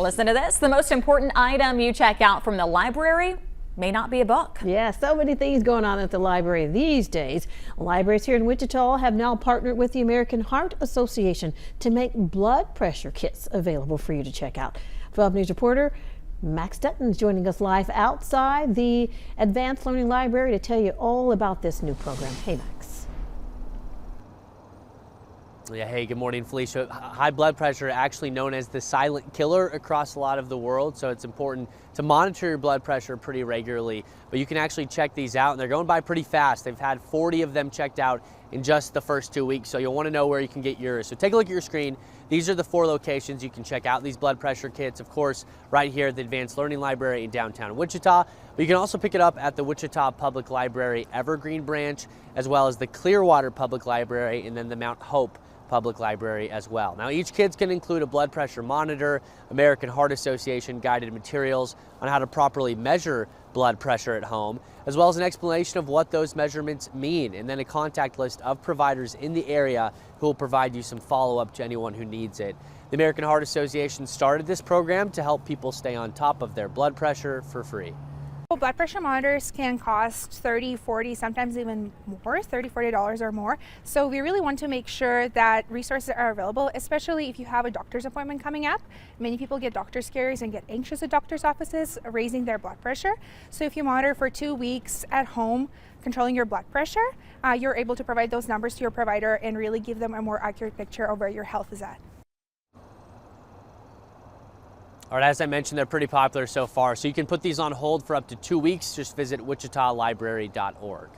Listen to this. The most important item you check out from the library may not be a book. Yeah, so many things going on at the library these days. Libraries here in Wichita have now partnered with the American Heart Association to make blood pressure kits available for you to check out. 12 News reporter Max Dutton is joining us live outside the Advanced Learning Library to tell you all about this new program. Hey, Max. Yeah, hey, good morning, Felicia. High blood pressure, actually known as the silent killer across a lot of the world, so it's important to monitor your blood pressure pretty regularly. But you can actually check these out, and they're going by pretty fast. They've had 40 of them checked out in just the first 2 weeks, so you'll want to know where you can get yours. So take a look at your screen. These are the 4 locations you can check out these blood pressure kits. Of course, right here at the Advanced Learning Library in downtown Wichita. But you can also pick it up at the Wichita Public Library Evergreen branch, as well as the Clearwater Public Library, and then the Mount Hope Public Library as well. Now, each kit's can include a blood pressure monitor, American Heart Association guided materials on how to properly measure blood pressure at home, as well as an explanation of what those measurements mean, and then a contact list of providers in the area who will provide you some follow-up to anyone who needs it. The American Heart Association started this program to help people stay on top of their blood pressure for free. Blood pressure monitors can cost $30, $40, sometimes even more, $30, $40 or more. So we really want to make sure that resources are available, especially if you have a doctor's appointment coming up. Many people get doctor scares and get anxious at doctor's offices, raising their blood pressure. So if you monitor for 2 weeks at home, controlling your blood pressure, you're able to provide those numbers to your provider and really give them a more accurate picture of where your health is at. All right, as I mentioned, they're pretty popular so far, so you can put these on hold for up to 2 weeks. Just visit wichitalibrary.org.